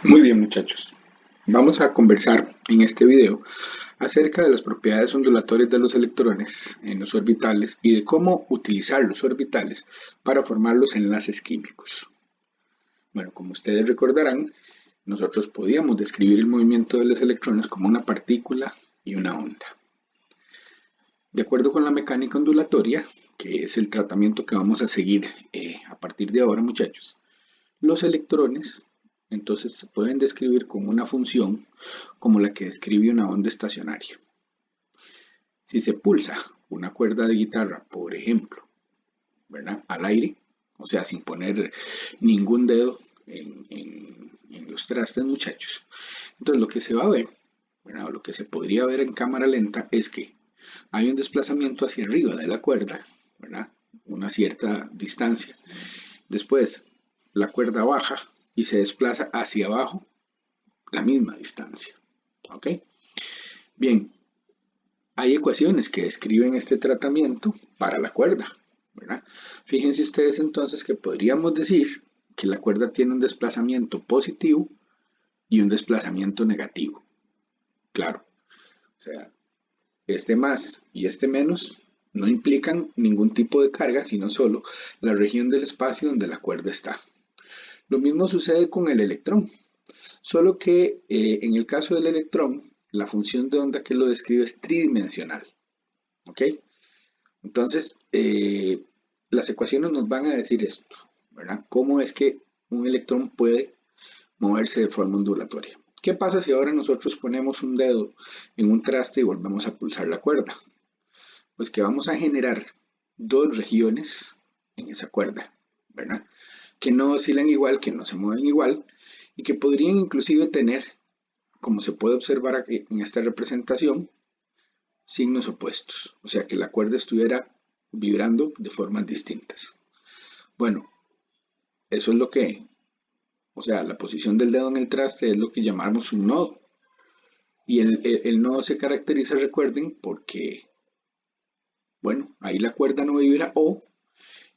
Muy bien, muchachos. Vamos a conversar en este video acerca de las propiedades ondulatorias de los electrones en los orbitales y de cómo utilizar los orbitales para formar los enlaces químicos. Bueno, como ustedes recordarán, nosotros podíamos describir el movimiento de los electrones como una partícula y una onda. De acuerdo con la mecánica ondulatoria, que es el tratamiento que vamos a seguir a partir de ahora, muchachos, los electrones entonces se pueden describir con una función como la que describe una onda estacionaria. Si se pulsa una cuerda de guitarra, por ejemplo, ¿verdad?, al aire, o sea, sin poner ningún dedo en los trastes, muchachos, entonces lo que se va a ver, ¿verdad?, o lo que se podría ver en cámara lenta es que hay un desplazamiento hacia arriba de la cuerda, ¿verdad?, una cierta distancia. Después la cuerda baja y se desplaza hacia abajo la misma distancia. ¿Ok? Bien, hay ecuaciones que describen este tratamiento para la cuerda, ¿verdad? Fíjense ustedes entonces que podríamos decir que la cuerda tiene un desplazamiento positivo y un desplazamiento negativo. Claro, o sea, este más y este menos no implican ningún tipo de carga, sino solo la región del espacio donde la cuerda está. Lo mismo sucede con el electrón, solo que en el caso del electrón, la función de onda que lo describe es tridimensional. ¿Ok? Entonces, las ecuaciones nos van a decir esto, ¿verdad? ¿Cómo es que un electrón puede moverse de forma ondulatoria? ¿Qué pasa si ahora nosotros ponemos un dedo en un traste y volvemos a pulsar la cuerda? Pues que vamos a generar dos regiones en esa cuerda, ¿verdad?, que no oscilan igual, que no se mueven igual y que podrían inclusive tener, como se puede observar aquí en esta representación, signos opuestos, o sea que la cuerda estuviera vibrando de formas distintas. Bueno, eso es lo que, o sea, la posición del dedo en el traste es lo que llamamos un nodo. Y el nodo se caracteriza, recuerden, porque, bueno, ahí la cuerda no vibra o,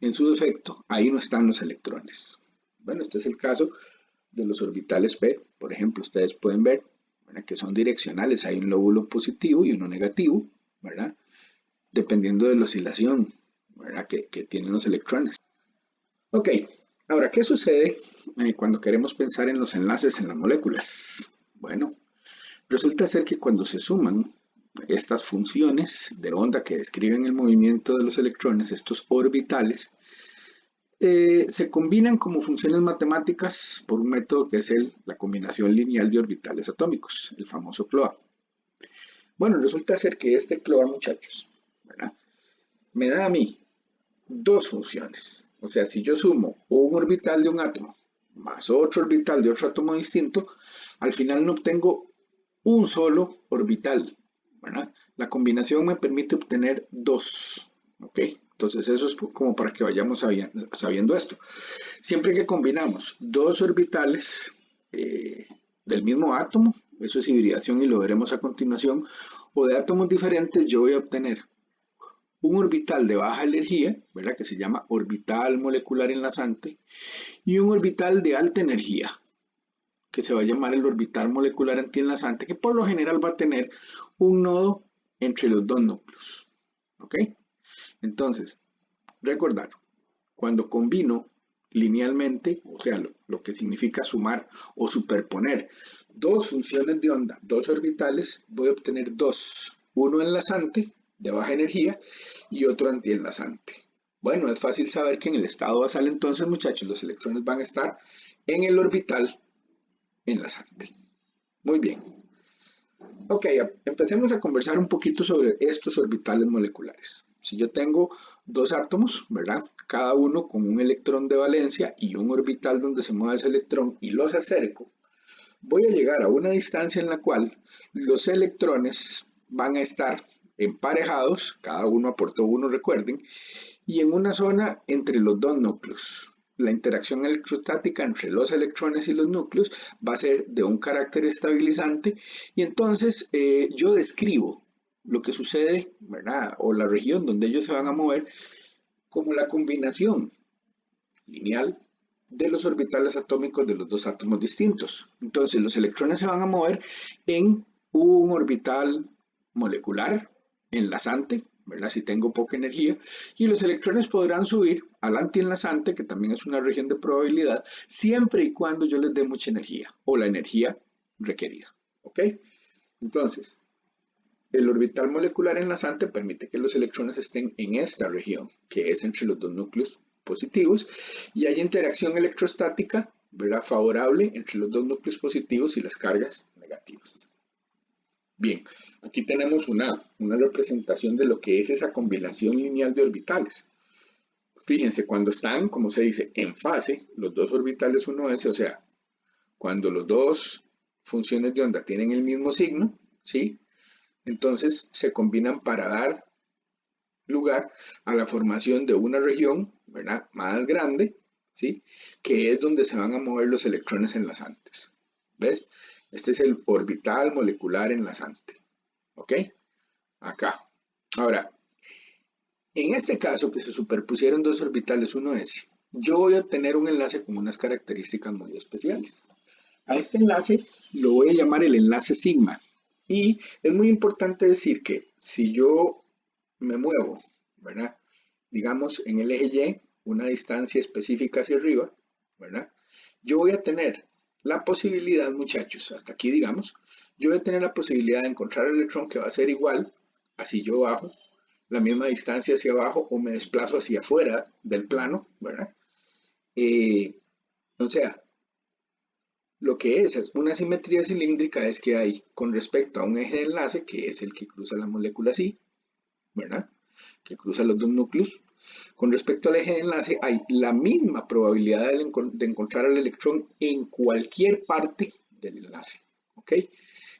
en su defecto, ahí no están los electrones. Bueno, este es el caso de los orbitales p. Por ejemplo, ustedes pueden ver, ¿verdad?, que son direccionales. Hay un lóbulo positivo y uno negativo, ¿verdad?, dependiendo de la oscilación, ¿verdad?, que tienen los electrones. Ok, ahora, ¿qué sucede cuando queremos pensar en los enlaces en las moléculas? Bueno, resulta ser que cuando se suman estas funciones de onda que describen el movimiento de los electrones, estos orbitales, se combinan como funciones matemáticas por un método que es la combinación lineal de orbitales atómicos, el famoso CLOA. Bueno, resulta ser que este CLOA, muchachos, ¿verdad?, me da a mí dos funciones. O sea, si yo sumo un orbital de un átomo más otro orbital de otro átomo distinto, al final no obtengo un solo orbital, ¿verdad? La combinación me permite obtener dos. ¿Ok? Entonces eso es como para que vayamos sabiendo esto. Siempre que combinamos dos orbitales del mismo átomo, eso es hibridación y lo veremos a continuación, o de átomos diferentes, yo voy a obtener un orbital de baja energía, ¿verdad?, que se llama orbital molecular enlazante, y un orbital de alta energía, que se va a llamar el orbital molecular antienlazante, que por lo general va a tener un nodo entre los dos núcleos. ¿Ok? Entonces, recordar, cuando combino linealmente, o sea, lo que significa sumar o superponer dos funciones de onda, dos orbitales, voy a obtener dos, uno enlazante de baja energía y otro antienlazante. Bueno, es fácil saber que en el estado basal entonces, muchachos, los electrones van a estar en el orbital enlazante. Muy bien. Ok, empecemos a conversar un poquito sobre estos orbitales moleculares. Si yo tengo dos átomos, ¿verdad?, cada uno con un electrón de valencia y un orbital donde se mueve ese electrón y los acerco, voy a llegar a una distancia en la cual los electrones van a estar emparejados, cada uno aportó uno, recuerden, y en una zona entre los dos núcleos. La interacción electrostática entre los electrones y los núcleos va a ser de un carácter estabilizante y entonces yo describo lo que sucede, ¿verdad?, o la región donde ellos se van a mover como la combinación lineal de los orbitales atómicos de los dos átomos distintos. Entonces los electrones se van a mover en un orbital molecular enlazante, ¿verdad? Si tengo poca energía, y los electrones podrán subir al antienlazante, que también es una región de probabilidad, siempre y cuando yo les dé mucha energía, o la energía requerida, ¿ok? Entonces, el orbital molecular enlazante permite que los electrones estén en esta región, que es entre los dos núcleos positivos, y hay interacción electrostática, ¿verdad?, favorable entre los dos núcleos positivos y las cargas negativas. Bien, aquí tenemos una representación de lo que es esa combinación lineal de orbitales. Fíjense, cuando están, como se dice, en fase, los dos orbitales 1s, o sea, cuando los dos funciones de onda tienen el mismo signo, ¿sí?, entonces se combinan para dar lugar a la formación de una región, ¿verdad?, más grande, ¿sí?, que es donde se van a mover los electrones enlazantes. ¿Ves? Este es el orbital molecular enlazante. ¿Ok? Acá. Ahora, en este caso que se superpusieron dos orbitales 1s, yo voy a obtener un enlace con unas características muy especiales. A este enlace lo voy a llamar el enlace sigma. Y es muy importante decir que si yo me muevo, ¿verdad?, digamos en el eje Y, una distancia específica hacia arriba, ¿verdad?, yo voy a tener la posibilidad, muchachos, hasta aquí digamos, yo voy a tener la posibilidad de encontrar el electrón que va a ser igual a si yo bajo la misma distancia hacia abajo o me desplazo hacia afuera del plano, ¿verdad? O sea, lo que es una simetría cilíndrica es que hay con respecto a un eje de enlace, que es el que cruza la molécula así, ¿verdad?, que cruza los dos núcleos. Con respecto al eje de enlace hay la misma probabilidad de encontrar al electrón en cualquier parte del enlace, ¿ok?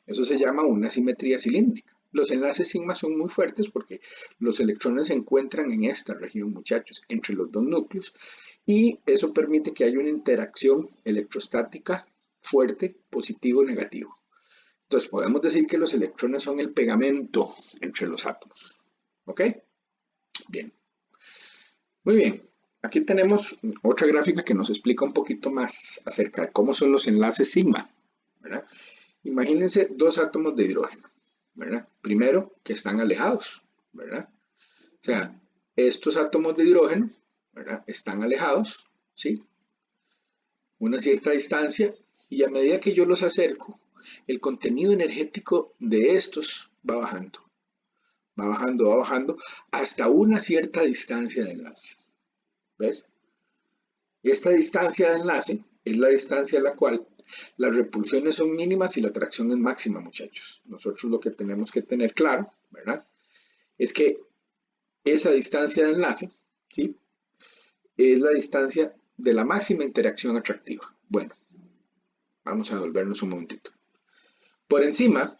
Eso se llama una simetría cilíndrica. Los enlaces sigma son muy fuertes porque los electrones se encuentran en esta región, muchachos, entre los dos núcleos, y eso permite que haya una interacción electrostática fuerte, positivo y negativo. Entonces podemos decir que los electrones son el pegamento entre los átomos, ¿ok? Bien. Muy bien. Aquí tenemos otra gráfica que nos explica un poquito más acerca de cómo son los enlaces sigma, ¿verdad? Imagínense dos átomos de hidrógeno, ¿verdad? Primero, que están alejados, ¿verdad? O sea, estos átomos de hidrógeno, ¿verdad?, están alejados, ¿sí?, una cierta distancia, y a medida que yo los acerco, el contenido energético de estos va bajando, va bajando, va bajando, hasta una cierta distancia de enlace. ¿Ves? Esta distancia de enlace es la distancia a la cual las repulsiones son mínimas y la atracción es máxima, muchachos. Nosotros lo que tenemos que tener claro, ¿verdad?, es que esa distancia de enlace, ¿sí?, es la distancia de la máxima interacción atractiva. Bueno, vamos a volvernos un momentito. Por encima,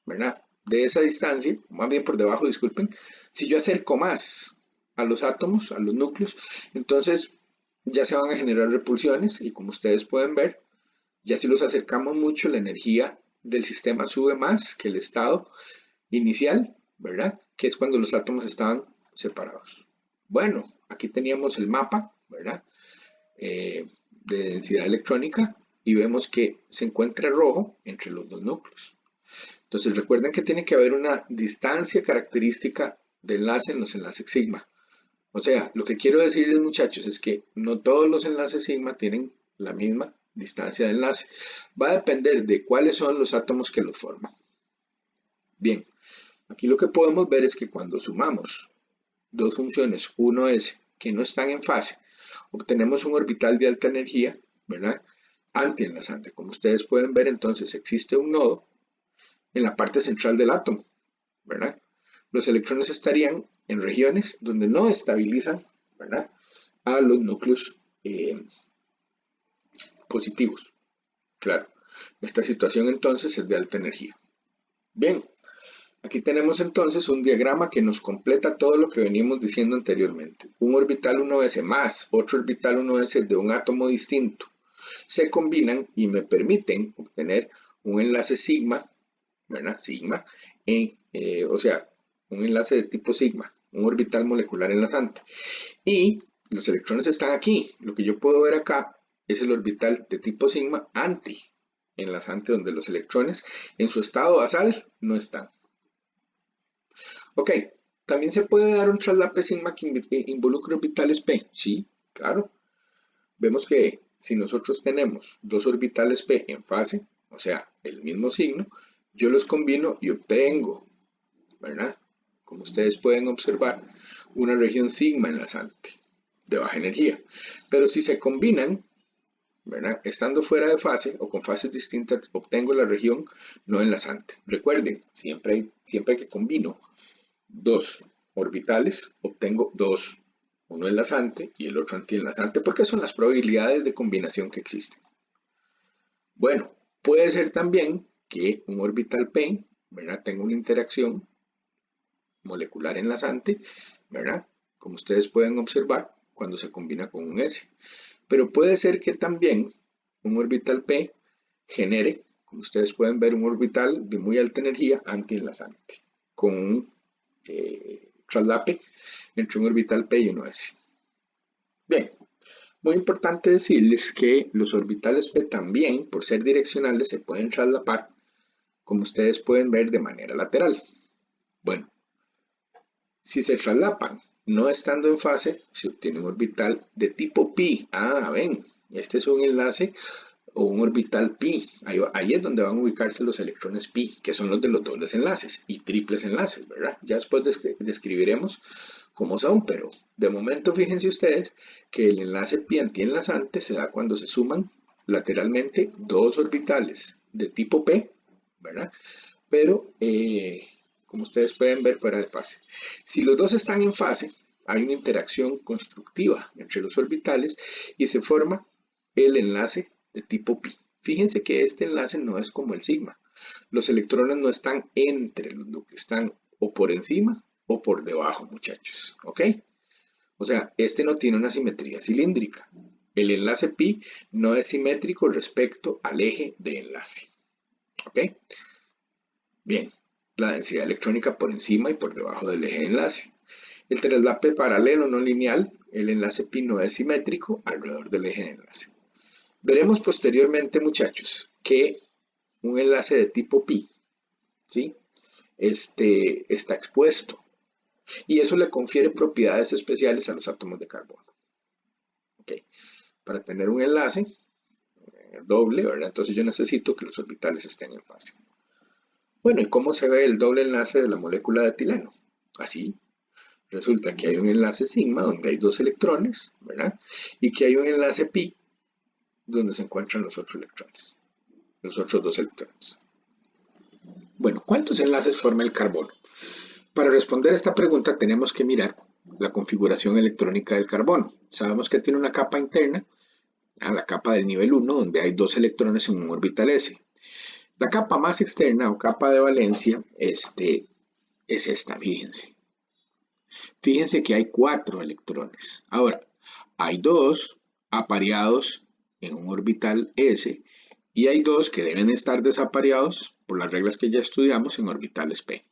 ¿verdad?, de esa distancia, más bien por debajo, disculpen, si yo acerco más a los átomos, a los núcleos, entonces ya se van a generar repulsiones, y como ustedes pueden ver, ya si los acercamos mucho, la energía del sistema sube más que el estado inicial, ¿verdad?, que es cuando los átomos estaban separados. Bueno, aquí teníamos el mapa, ¿verdad?, de densidad electrónica, y vemos que se encuentra rojo entre los dos núcleos. Entonces recuerden que tiene que haber una distancia característica de enlace en los enlaces sigma. O sea, lo que quiero decirles, muchachos, es que no todos los enlaces sigma tienen la misma distancia de enlace. Va a depender de cuáles son los átomos que los forman. Bien, aquí lo que podemos ver es que cuando sumamos dos funciones 1s que no están en fase, obtenemos un orbital de alta energía, ¿verdad?, antienlazante. Como ustedes pueden ver, entonces existe un nodo en la parte central del átomo, ¿verdad? Los electrones estarían en regiones donde no estabilizan, ¿verdad?, a los núcleos positivos. Claro, esta situación entonces es de alta energía. Bien, aquí tenemos entonces un diagrama que nos completa todo lo que veníamos diciendo anteriormente. Un orbital 1s más otro orbital 1s de un átomo distinto se combinan y me permiten obtener un enlace sigma, ¿verdad?, sigma, o sea, un enlace de tipo sigma, un orbital molecular enlazante. Y Los electrones están aquí. Lo que yo puedo ver acá es el orbital de tipo sigma anti-enlazante, donde los electrones en su estado basal no están. Ok, también se puede dar un traslape sigma que involucre orbitales p. Sí, claro. Vemos que si nosotros tenemos dos orbitales p en fase, o sea, el mismo signo, yo los combino y obtengo, ¿verdad? Como ustedes pueden observar, una región sigma enlazante de baja energía. Pero si se combinan, ¿verdad? Estando fuera de fase o con fases distintas, obtengo la región no enlazante. Recuerden, siempre que combino dos orbitales, obtengo dos, uno enlazante y el otro antienlazante, porque son las probabilidades de combinación que existen. Bueno, puede ser también que un orbital p, ¿verdad?, tenga una interacción molecular enlazante, ¿verdad?, como ustedes pueden observar cuando se combina con un S. Pero puede ser que también un orbital p genere, como ustedes pueden ver, un orbital de muy alta energía antienlazante, con un traslape entre un orbital p y uno S. Bien, muy importante decirles que los orbitales p también, por ser direccionales, se pueden traslapar, como ustedes pueden ver, de manera lateral. Bueno, si se traslapan no estando en fase, se obtiene un orbital de tipo pi. Ah, ven, este es un enlace o un orbital pi. Ahí es donde van a ubicarse los electrones pi, que son los de los dobles enlaces y triples enlaces, ¿verdad? Ya después describiremos cómo son, pero de momento fíjense ustedes que el enlace pi antienlazante se da cuando se suman lateralmente dos orbitales de tipo p, ¿verdad? Pero como ustedes pueden ver, fuera de fase. Si los dos están en fase, hay una interacción constructiva entre los orbitales y se forma el enlace de tipo pi. Fíjense que este enlace no es como el sigma. Los electrones no están entre los núcleos, están o por encima o por debajo, muchachos. ¿Ok? O sea, este no tiene una simetría cilíndrica. El enlace pi no es simétrico respecto al eje de enlace. ¿Ok? Bien, la densidad electrónica por encima y por debajo del eje de enlace. El traslape paralelo no lineal, el enlace pi no es simétrico alrededor del eje de enlace. Veremos posteriormente, muchachos, que un enlace de tipo pi, ¿sí?, está expuesto y eso le confiere propiedades especiales a los átomos de carbono. ¿Okay? Para tener un enlace doble, ¿verdad?, entonces yo necesito que los orbitales estén en fase. Bueno, ¿y cómo se ve el doble enlace de la molécula de etileno? Así. Resulta que hay un enlace sigma donde hay dos electrones, ¿verdad? Y que hay un enlace pi donde se encuentran los otros electrones, los otros dos electrones. Bueno, ¿cuántos enlaces forma el carbono? Para responder a esta pregunta tenemos que mirar la configuración electrónica del carbono. Sabemos que tiene una capa interna, la capa del nivel 1, donde hay dos electrones en un orbital S. La capa más externa o capa de valencia es esta, fíjense. Fíjense que hay 4 electrones. Ahora, hay 2 apareados en un orbital S y hay 2 que deben estar desapareados por las reglas que ya estudiamos en orbitales P.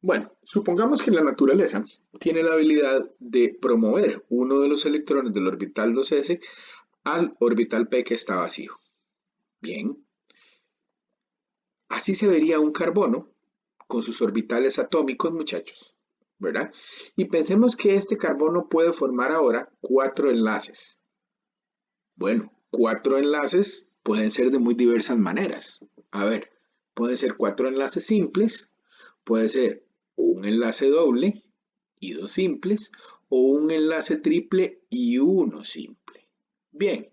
Bueno, supongamos que la naturaleza tiene la habilidad de promover uno de los electrones del orbital 2s al orbital P que está vacío. Bien. Así se vería un carbono con sus orbitales atómicos, muchachos, ¿verdad? Y pensemos que este carbono puede formar ahora 4 enlaces. Bueno, 4 enlaces pueden ser de muy diversas maneras. A ver, pueden ser 4 enlaces simples, puede ser un enlace doble y 2 simples, o un enlace triple y 1 simple. Bien,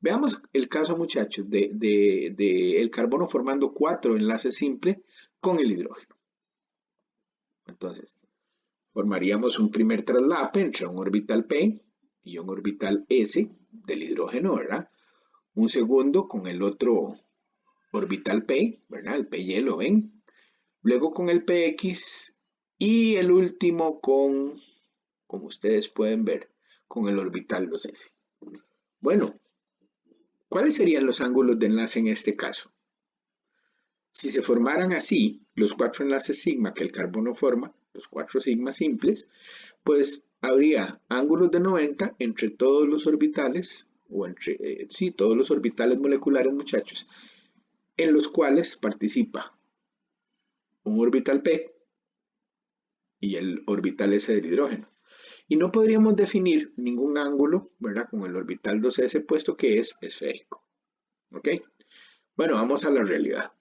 veamos el caso, muchachos, de el carbono formando 4 enlaces simples con el hidrógeno. Entonces, formaríamos un primer traslape entre un orbital P y un orbital S del hidrógeno, ¿verdad? Un segundo con el otro orbital P, ¿verdad? El PY lo ven. Luego con el PX y el último con, como ustedes pueden ver, con el orbital 2S. Bueno, ¿cuáles serían los ángulos de enlace en este caso? Si se formaran así los 4 enlaces sigma que el carbono forma, los 4 sigma simples, pues habría ángulos de 90 entre todos los orbitales, o entre, sí, todos los orbitales moleculares, muchachos, en los cuales participa un orbital P y el orbital S del hidrógeno. Y no podríamos definir ningún ángulo, ¿verdad?, con el orbital 2s, puesto que es esférico. ¿Ok? Bueno, vamos a la realidad.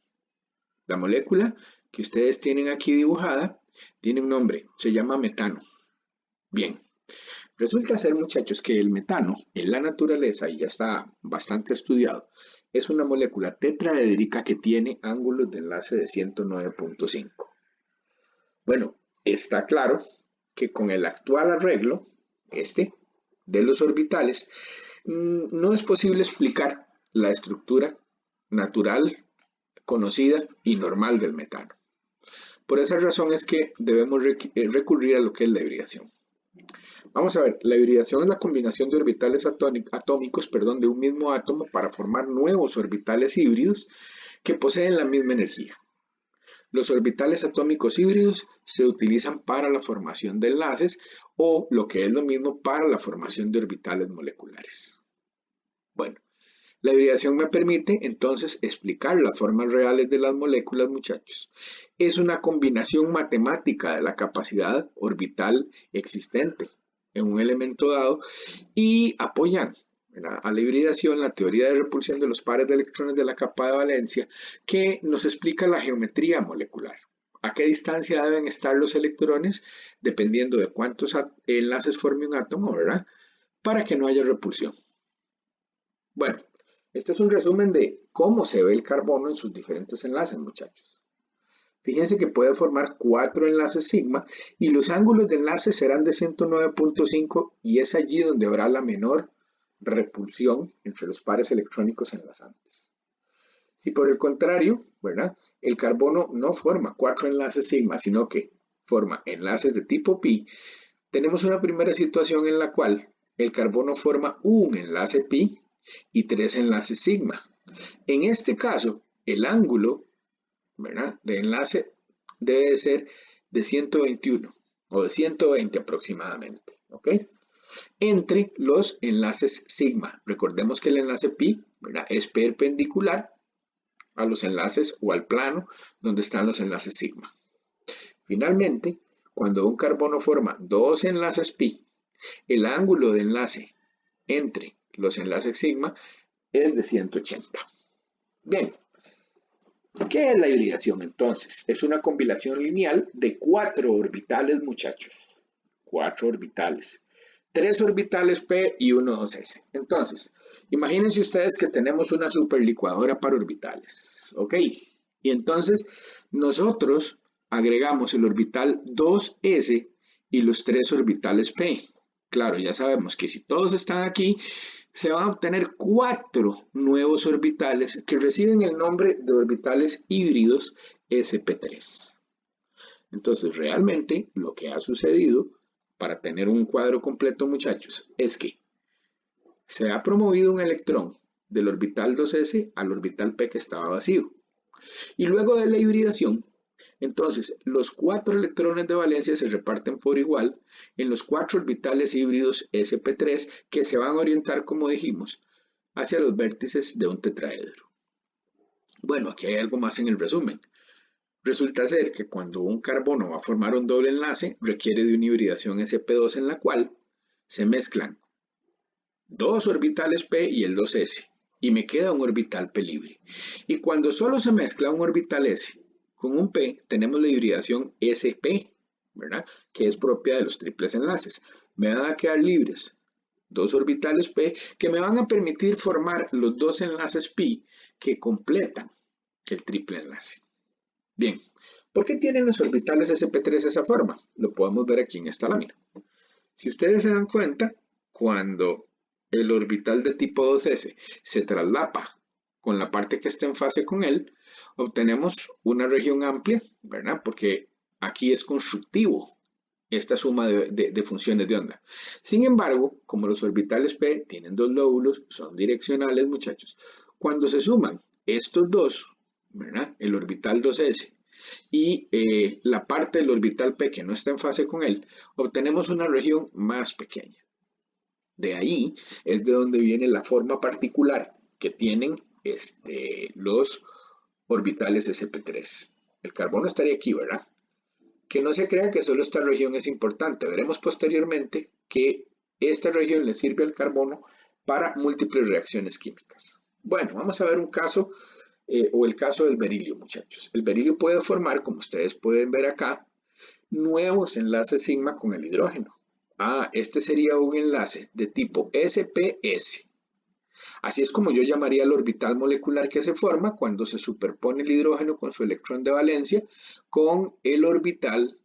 La molécula que ustedes tienen aquí dibujada tiene un nombre, se llama metano. Bien, resulta ser, muchachos, que el metano en la naturaleza, y ya está bastante estudiado, es una molécula tetraédrica que tiene ángulos de enlace de 109.5. Bueno, está claro que con el actual arreglo, de los orbitales, no es posible explicar la estructura natural, conocida y normal del metano. Por esa razón es que debemos recurrir a lo que es la hibridación. Vamos a ver, la hibridación es la combinación de orbitales atómicos de un mismo átomo para formar nuevos orbitales híbridos que poseen la misma energía. Los orbitales atómicos híbridos se utilizan para la formación de enlaces o, lo que es lo mismo, para la formación de orbitales moleculares. Bueno, la hibridación me permite entonces explicar las formas reales de las moléculas, muchachos. Es una combinación matemática de la capacidad orbital existente en un elemento dado y apoyan a la hibridación la teoría de repulsión de los pares de electrones de la capa de valencia, que nos explica la geometría molecular. ¿A qué distancia deben estar los electrones? Dependiendo de cuántos enlaces forme un átomo, ¿verdad?, para que no haya repulsión. Bueno, este es un resumen de cómo se ve el carbono en sus diferentes enlaces, muchachos. Fíjense que puede formar 4 enlaces sigma y los ángulos de enlace serán de 109.5 y es allí donde habrá la menor repulsión entre los pares electrónicos enlazantes. Si por el contrario, ¿verdad?, el carbono no forma 4 enlaces sigma, sino que forma enlaces de tipo pi, tenemos una primera situación en la cual el carbono forma un enlace pi y 3 enlaces sigma. En este caso, el ángulo, ¿verdad?, de enlace debe de ser de 121 o de 120 aproximadamente, ¿ok?, entre los enlaces sigma. Recordemos que el enlace pi, ¿verdad?, es perpendicular a los enlaces o al plano donde están los enlaces sigma. Finalmente, cuando un carbono forma 2 enlaces pi, el ángulo de enlace entre los enlaces sigma es de 180. Bien, ¿qué es la hibridación entonces? Es una combinación lineal de 4 orbitales, muchachos. 4 orbitales. 3 orbitales P y 1 2s. Entonces, imagínense ustedes que tenemos una superlicuadora para orbitales, ¿ok? Y entonces nosotros agregamos el orbital 2s y los 3 orbitales P. Claro, ya sabemos que si todos están aquí, se van a obtener 4 nuevos orbitales que reciben el nombre de orbitales híbridos sp3. Entonces, realmente lo que ha sucedido, para tener un cuadro completo, muchachos, es que se ha promovido un electrón del orbital 2s al orbital P que estaba vacío. Y luego de la hibridación, entonces los 4 electrones de valencia se reparten por igual en los 4 orbitales híbridos sp3 que se van a orientar, como dijimos, hacia los vértices de un tetraedro. Bueno, aquí hay algo más en el resumen. Resulta ser que cuando un carbono va a formar un doble enlace, requiere de una hibridación sp2 en la cual se mezclan 2 orbitales P y el 2s, y me queda un orbital P libre. Y cuando solo se mezcla un orbital S con un P, tenemos la hibridación sp, ¿verdad?, que es propia de los triples enlaces. Me van a quedar libres 2 orbitales P que me van a permitir formar los 2 enlaces pi que completan el triple enlace. Bien, ¿por qué tienen los orbitales sp3 esa forma? Lo podemos ver aquí en esta lámina. Si ustedes se dan cuenta, cuando el orbital de tipo 2s se traslapa con la parte que está en fase con él, obtenemos una región amplia, ¿verdad?, porque aquí es constructivo esta suma de funciones de onda. Sin embargo, como los orbitales P tienen 2 lóbulos, son direccionales, muchachos, cuando se suman estos dos, ¿verdad?, el orbital 2s y la parte del orbital P que no está en fase con él, obtenemos una región más pequeña. De ahí es de donde viene la forma particular que tienen los orbitales sp3. El carbono estaría aquí, ¿verdad? Que no se crea que solo esta región es importante. Veremos posteriormente que esta región le sirve al carbono para múltiples reacciones químicas. Bueno, vamos a ver un caso o el caso del berilio, muchachos. El berilio puede formar, como ustedes pueden ver acá, nuevos enlaces sigma con el hidrógeno. Este sería un enlace de tipo SPS. Así es como yo llamaría el orbital molecular que se forma cuando se superpone el hidrógeno con su electrón de valencia con el orbital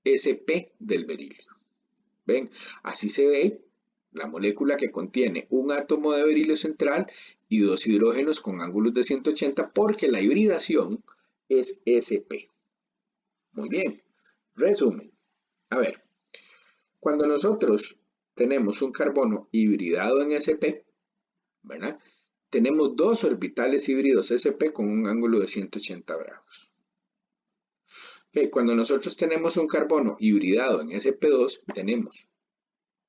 sp del berilio. ¿Ven? Así se ve la molécula que contiene un átomo de berilio central y dos hidrógenos con ángulos de 180 porque la hibridación es sp. Muy bien. Resumen. A ver, cuando nosotros tenemos un carbono hibridado en sp, ¿verdad? Tenemos dos orbitales híbridos sp con un ángulo de 180 grados. Okay, cuando nosotros tenemos un carbono hibridado en sp2, tenemos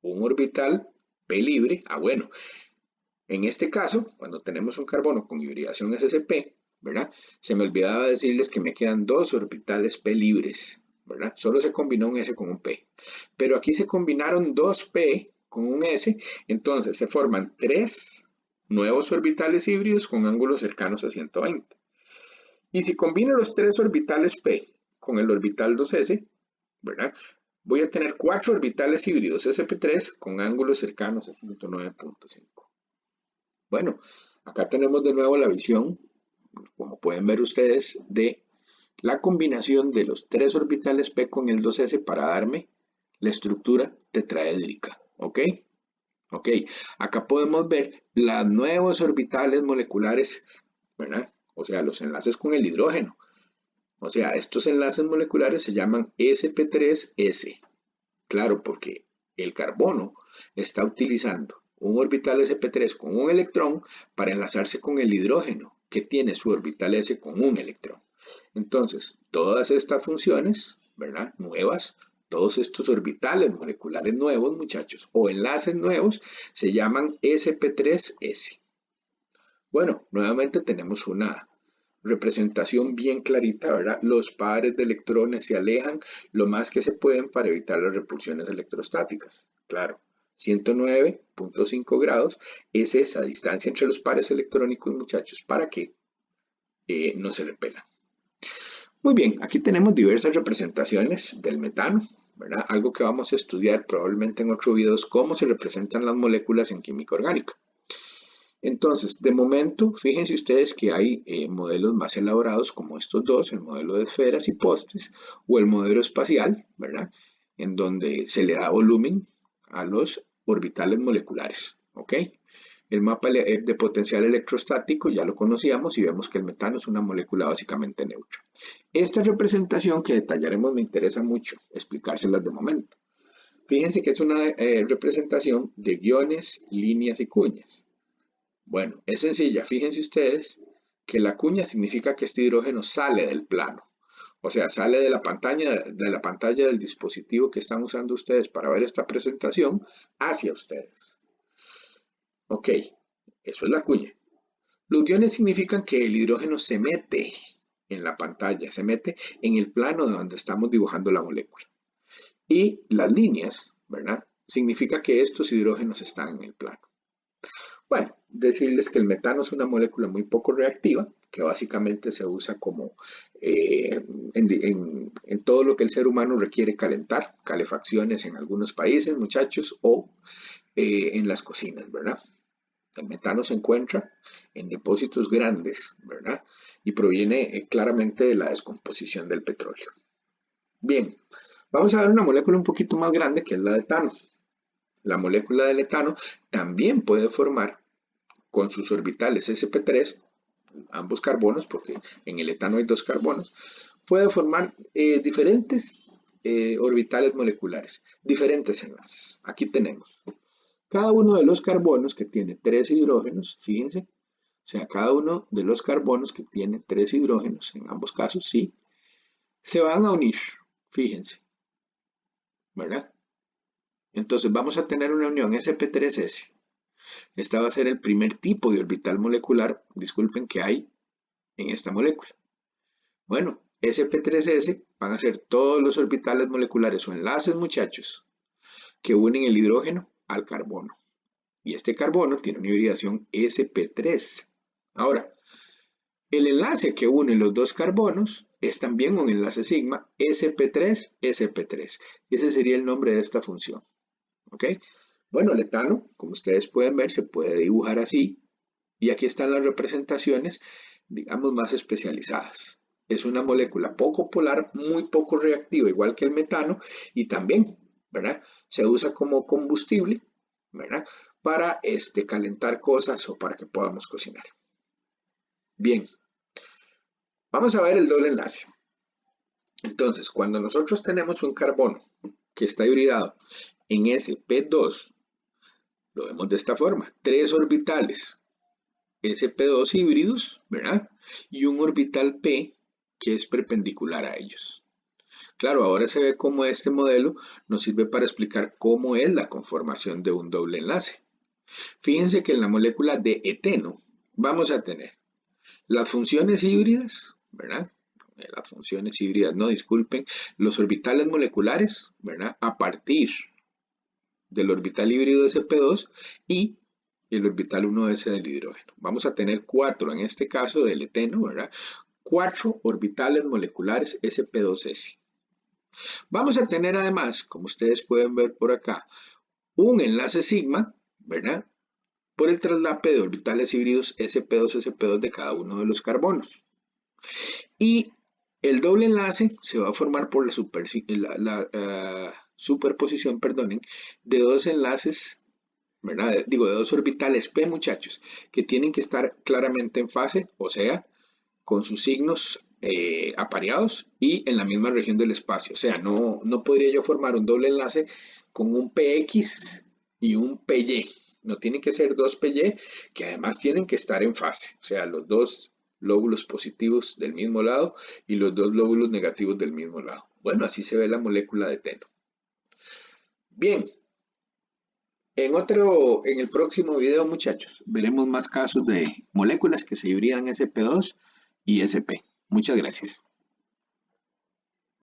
un orbital p libre. Bueno, en este caso, cuando tenemos un carbono con hibridación ssp, ¿verdad? Se me olvidaba decirles que me quedan dos orbitales p libres, ¿verdad? Solo se combinó un s con un p. Pero aquí se combinaron dos p con un s, entonces se forman tres nuevos orbitales híbridos con ángulos cercanos a 120. Y si combino los tres orbitales p con el orbital 2s, ¿verdad? Voy a tener cuatro orbitales híbridos sp3 con ángulos cercanos a 109.5. Bueno, acá tenemos de nuevo la visión, como pueden ver ustedes, de la combinación de los tres orbitales p con el 2s para darme la estructura tetraédrica. ¿Ok? Ok, acá podemos ver los nuevos orbitales moleculares, ¿verdad? O sea, los enlaces con el hidrógeno. O sea, estos enlaces moleculares se llaman sp3s. Claro, porque el carbono está utilizando un orbital sp3 con un electrón para enlazarse con el hidrógeno, que tiene su orbital s con un electrón. Entonces, todas estas funciones, ¿verdad? Nuevas, todos estos orbitales moleculares nuevos, muchachos, o enlaces nuevos, se llaman sp3s. Bueno, nuevamente tenemos una representación bien clarita, ¿verdad? Los pares de electrones se alejan lo más que se pueden para evitar las repulsiones electrostáticas. Claro, 109.5 grados es esa distancia entre los pares electrónicos, muchachos, para que no se repelan. Muy bien, aquí tenemos diversas representaciones del metano, ¿verdad? Algo que vamos a estudiar probablemente en otro video es cómo se representan las moléculas en química orgánica. Entonces, de momento, fíjense ustedes que hay modelos más elaborados como estos dos, el modelo de esferas y postes o el modelo espacial, ¿verdad? En donde se le da volumen a los orbitales moleculares, ¿ok? El mapa de potencial electrostático ya lo conocíamos y vemos que el metano es una molécula básicamente neutra. Esta representación que detallaremos me interesa mucho explicárselas de momento. Fíjense que es una representación de guiones, líneas y cuñas. Bueno, es sencilla. Fíjense ustedes que la cuña significa que este hidrógeno sale del plano. O sea, sale de la pantalla del dispositivo que están usando ustedes para ver esta presentación hacia ustedes. Ok, eso es la cuña. Los guiones significan que el hidrógeno se mete en la pantalla, se mete en el plano de donde estamos dibujando la molécula. Y las líneas, ¿verdad? Significa que estos hidrógenos están en el plano. Bueno, decirles que el metano es una molécula muy poco reactiva, que básicamente se usa como en todo lo que el ser humano requiere calentar, calefacciones en algunos países, muchachos, o en las cocinas, ¿verdad? El metano se encuentra en depósitos grandes, ¿verdad? Y proviene claramente de la descomposición del petróleo. Bien, vamos a ver una molécula un poquito más grande que es la de etano. La molécula del etano también puede formar con sus orbitales sp3, ambos carbonos, porque en el etano hay dos carbonos, puede formar diferentes orbitales moleculares, diferentes enlaces. Aquí tenemos cada uno de los carbonos que tiene tres hidrógenos, fíjense, sea, cada uno de los carbonos que tiene 3 hidrógenos, en ambos casos, sí, se van a unir, fíjense, ¿verdad? Entonces vamos a tener una unión sp3s. Esta va a ser el primer tipo de orbital molecular, disculpen, que hay en esta molécula. Bueno, sp3s van a ser todos los orbitales moleculares o enlaces, muchachos, que unen el hidrógeno al carbono. Y este carbono tiene una hibridación sp3. Ahora, el enlace que une los dos carbonos es también un enlace sigma sp3sp3. Ese sería el nombre de esta función. ¿Ok? Bueno, el etano, como ustedes pueden ver, se puede dibujar así. Y aquí están las representaciones, digamos, más especializadas. Es una molécula poco polar, muy poco reactiva, igual que el metano, y también, ¿verdad? Se usa como combustible, ¿verdad? Para calentar cosas o para que podamos cocinar. Bien, vamos a ver el doble enlace. Entonces, cuando nosotros tenemos un carbono que está hibridado en sp2, lo vemos de esta forma, 3 orbitales sp2 híbridos, ¿verdad? Y un orbital p que es perpendicular a ellos. Claro, ahora se ve cómo este modelo nos sirve para explicar cómo es la conformación de un doble enlace. Fíjense que en la molécula de eteno vamos a tener las funciones híbridas, ¿verdad? Las funciones híbridas, no disculpen, los orbitales moleculares, ¿verdad? A partir del orbital híbrido sp2 y el orbital 1s del hidrógeno. Vamos a tener 4 en este caso del eteno, ¿verdad? 4 orbitales moleculares sp2s. Vamos a tener además, como ustedes pueden ver por acá, un enlace sigma, ¿verdad? Por el traslape de orbitales híbridos sp2sp2 de cada uno de los carbonos. Y el doble enlace se va a formar por la superposición, perdonen, de dos enlaces, ¿verdad? Digo, de dos orbitales p, muchachos, que tienen que estar claramente en fase, o sea, con sus signos apareados y en la misma región del espacio. O sea, no podría yo formar un doble enlace con un px y un py. No tienen que ser dos py que además tienen que estar en fase. O sea, los dos lóbulos positivos del mismo lado y los dos lóbulos negativos del mismo lado. Bueno, así se ve la molécula de eteno. Bien, en el próximo video, muchachos, veremos más casos de moléculas que se hibridan sp2 y sp. Muchas gracias.